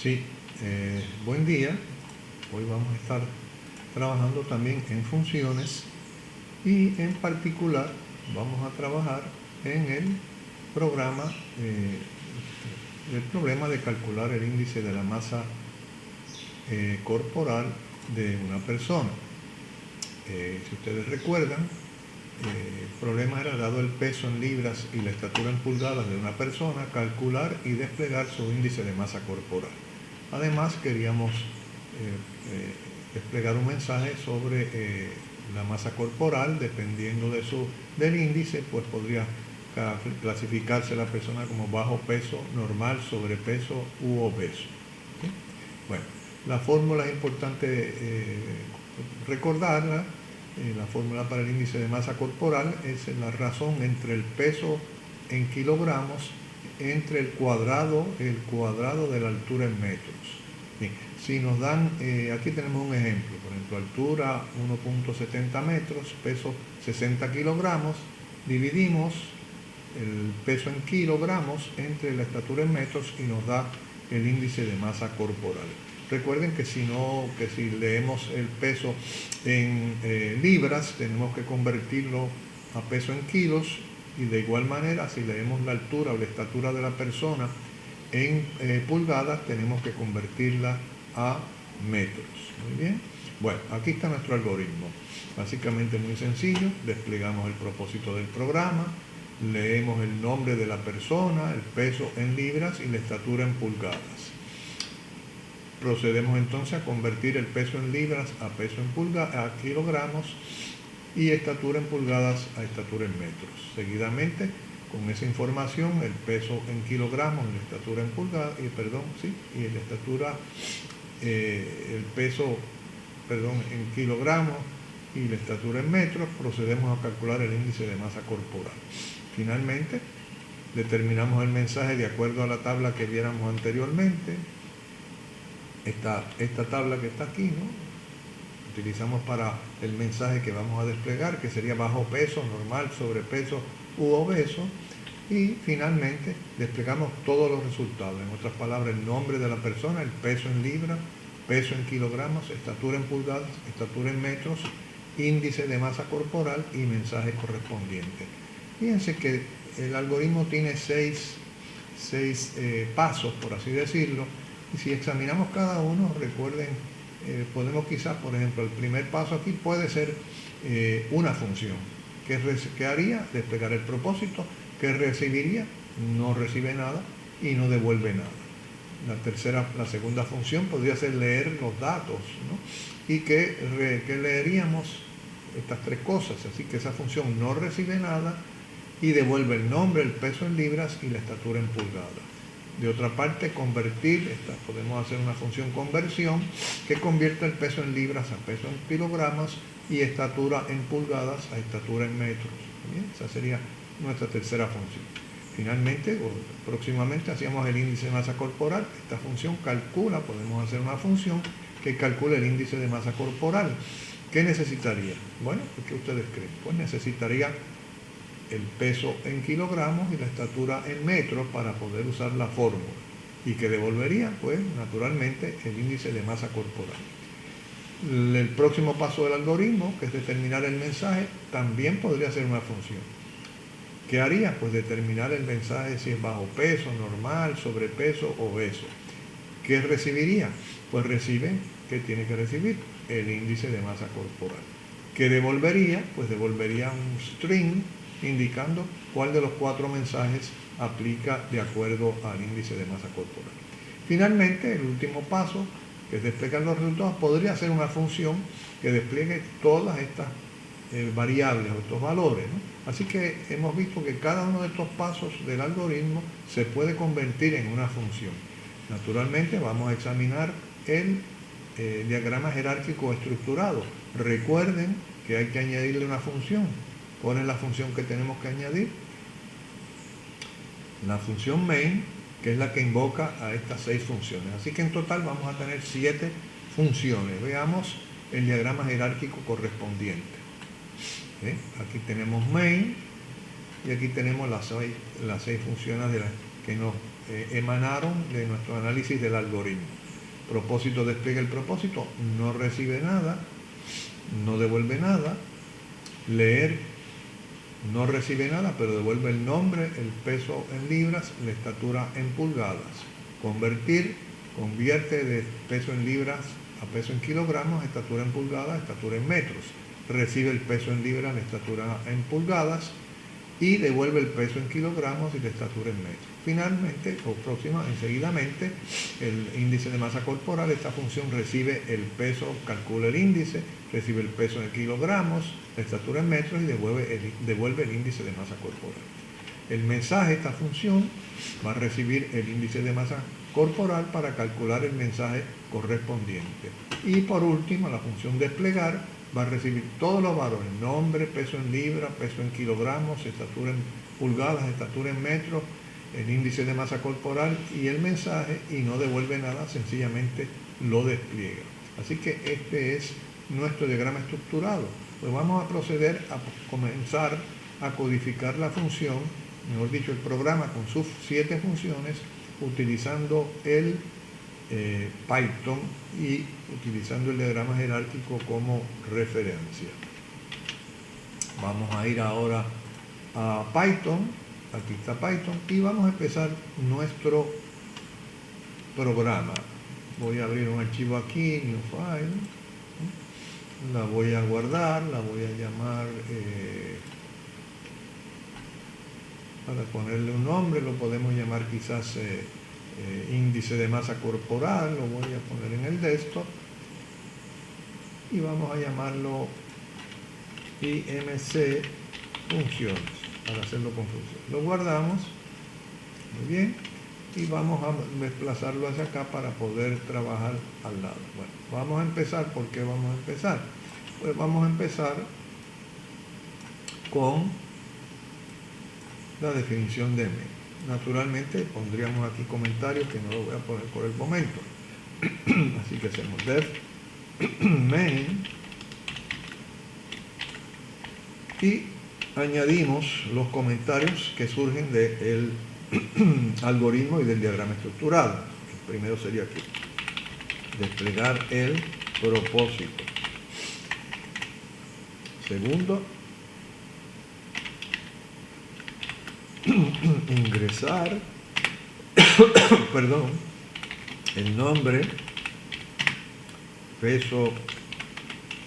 Sí, buen día. Hoy vamos a estar trabajando también en funciones y en particular vamos a trabajar en programa, el problema de calcular el índice de la masa corporal de una persona. Si ustedes recuerdan, el problema era, dado el peso en libras y la estatura en pulgadas de una persona, calcular y desplegar su índice de masa corporal. Además, queríamos desplegar un mensaje sobre la masa corporal. Dependiendo del índice, pues podría clasificarse la persona como bajo peso, normal, sobrepeso u obeso. ¿Sí? Bueno, la fórmula es importante recordarla. La fórmula para el índice de masa corporal es la razón entre el peso en kilogramos entre el cuadrado de la altura en metros. Bien, si nos dan, aquí tenemos un ejemplo, por ejemplo, altura 1.70 metros, peso 60 kilogramos, dividimos el peso en kilogramos entre la estatura en metros y nos da el índice de masa corporal. Recuerden que si leemos el peso en libras, tenemos que convertirlo a peso en kilos, y de igual manera, si leemos la altura o la estatura de la persona en pulgadas, tenemos que convertirla a metros. Muy bien. Bueno, aquí está nuestro algoritmo. Básicamente muy sencillo. Desplegamos el propósito del programa, leemos el nombre de la persona, el peso en libras y la estatura en pulgadas. Procedemos entonces a convertir el peso en libras a kilogramos y estatura en pulgadas a estatura en metros. Seguidamente, con esa información, el peso en kilogramos, la estatura en pulgadas, y la estatura, el peso, en kilogramos y la estatura en metros, procedemos a calcular el índice de masa corporal. Finalmente, determinamos el mensaje de acuerdo a la tabla que viéramos anteriormente. Esta tabla que está aquí, ¿no? Utilizamos para el mensaje que vamos a desplegar, que sería bajo peso, normal, sobrepeso u obeso. Y finalmente desplegamos todos los resultados. En otras palabras, el nombre de la persona, el peso en libras, peso en kilogramos, estatura en pulgadas, estatura en metros, índice de masa corporal y mensaje correspondiente. Fíjense que el algoritmo tiene seis pasos, por así decirlo. Y si examinamos cada uno, recuerden, podemos quizás, por ejemplo, el primer paso aquí puede ser una función. ¿Qué haría? Desplegar el propósito. ¿Qué recibiría? No recibe nada y no devuelve nada. La segunda función podría ser leer los datos, ¿no? ¿Y qué leeríamos? Estas tres cosas. Así que esa función no recibe nada y devuelve el nombre, el peso en libras y la estatura en pulgadas. De otra parte, podemos hacer una función conversión que convierta el peso en libras a peso en kilogramos y estatura en pulgadas a estatura en metros. ¿Bien? Esa sería nuestra tercera función. Finalmente, próximamente hacíamos el índice de masa corporal. Esta función podemos hacer una función que calcule el índice de masa corporal. ¿Qué necesitaría? Bueno, ¿qué ustedes creen? Pues necesitaría el peso en kilogramos y la estatura en metros para poder usar la fórmula. ¿Y que devolvería? Pues naturalmente el índice de masa corporal. El próximo paso del algoritmo, que es determinar el mensaje, también podría ser una función. ¿Qué haría? Pues determinar el mensaje si es bajo peso, normal, sobrepeso, obeso. ¿Qué recibiría? Pues ¿qué tiene que recibir? El índice de masa corporal. ¿Qué devolvería? Pues devolvería un string indicando cuál de los 4 mensajes aplica de acuerdo al índice de masa corporal. Finalmente, el último paso, que es desplegar los resultados, podría ser una función que despliegue todas estas variables o estos valores, ¿no? Así que hemos visto que cada uno de estos pasos del algoritmo se puede convertir en una función. Naturalmente vamos a examinar el diagrama jerárquico estructurado. Recuerden que hay que añadirle una función. ¿Cuál es la función que tenemos que añadir? La función main, que es la que invoca a estas 6 funciones. Así que en total vamos a tener 7 funciones. Veamos el diagrama jerárquico correspondiente. Aquí tenemos main y aquí tenemos las 6 funciones que nos emanaron de nuestro análisis del algoritmo. Propósito despliega el propósito, no recibe nada, no devuelve nada. Leer no recibe nada, pero devuelve el nombre, el peso en libras, la estatura en pulgadas. Convertir convierte de peso en libras a peso en kilogramos, estatura en pulgadas, estatura en metros. Recibe el peso en libras, la estatura en pulgadas y devuelve el peso en kilogramos y la estatura en metros. Finalmente, enseguidamente, el índice de masa corporal, esta función recibe el peso, calcula el índice, recibe el peso en kilogramos, la estatura en metros y devuelve el índice de masa corporal. El mensaje, esta función, va a recibir el índice de masa corporal para calcular el mensaje correspondiente. Y por último, la función desplegar va a recibir todos los valores: nombre, peso en libras, peso en kilogramos, estatura en pulgadas, estatura en metros, el índice de masa corporal y el mensaje, y no devuelve nada, sencillamente lo despliega. Así que este es nuestro diagrama estructurado. Pues vamos a proceder a comenzar a codificar la función, mejor dicho, el programa con sus 7 funciones, utilizando el Python y utilizando el diagrama jerárquico como referencia. Vamos a ir ahora a Python. Aquí está Python y vamos a empezar nuestro programa. Voy a abrir un archivo aquí, New File. La voy a guardar, la voy a llamar, para ponerle un nombre, lo podemos llamar quizás índice de masa corporal, lo voy a poner en el desktop y vamos a llamarlo IMC funciones, para hacerlo con funciones. Lo guardamos, muy bien, y vamos a desplazarlo hacia acá para poder trabajar al lado. Bueno, vamos a empezar. ¿Por qué vamos a empezar? Pues vamos a empezar con la definición de main. Naturalmente pondríamos aquí comentarios que no lo voy a poner por el momento. Así que hacemos def main y añadimos los comentarios que surgen del algoritmo y del diagrama estructurado. El primero sería aquí: desplegar el propósito. Segundo, ingresar el nombre, peso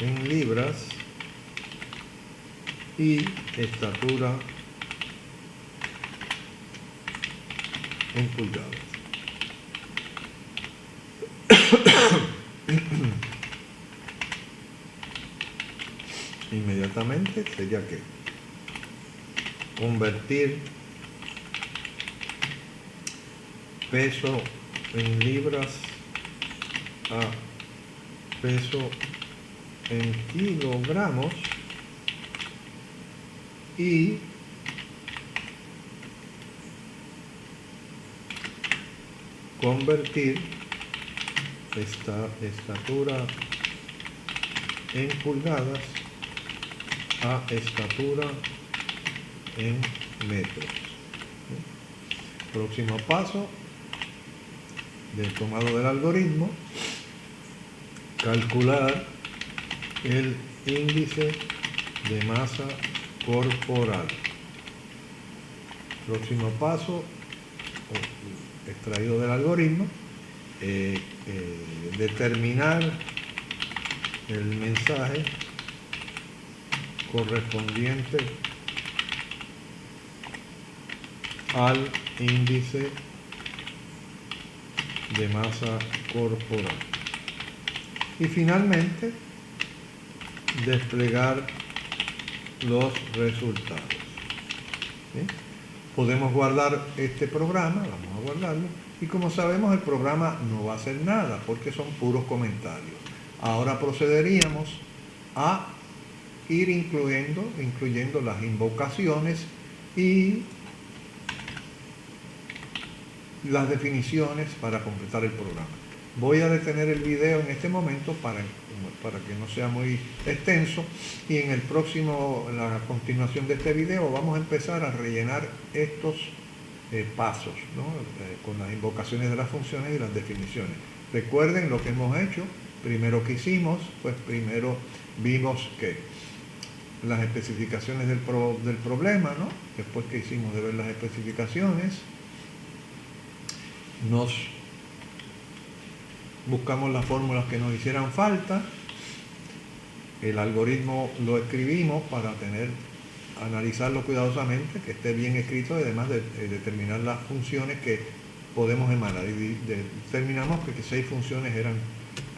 en libras y estatura en pulgadas. Inmediatamente sería que convertir peso en libras a peso en kilogramos y convertir esta estatura en pulgadas a estatura en metros. Próximo paso del tomado del algoritmo: calcular el índice de masa corporal. Próximo paso, extraído del algoritmo, determinar el mensaje correspondiente al índice de masa corporal. Y finalmente, desplegar los resultados. ¿Sí? Podemos guardar este programa, vamos a guardarlo, y como sabemos el programa no va a hacer nada porque son puros comentarios. Ahora procederíamos a ir incluyendo las invocaciones y las definiciones para completar el programa. Voy a detener el video en este momento para que no sea muy extenso, y en la continuación de este video vamos a empezar a rellenar estos pasos, ¿no? Con las invocaciones de las funciones y las definiciones. Recuerden lo que hemos hecho. Primero que hicimos, pues primero vimos que las especificaciones del problema, ¿no? Después que hicimos de ver las especificaciones, nos buscamos las fórmulas que nos hicieran falta, el algoritmo lo escribimos para analizarlo cuidadosamente, que esté bien escrito y además de determinar las funciones que podemos emanar. Y determinamos que 6 funciones eran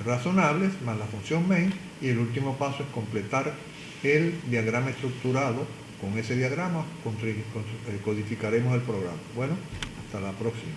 razonables, más la función main, y el último paso es completar el diagrama estructurado. Con ese diagrama codificaremos el programa. Bueno, hasta la próxima.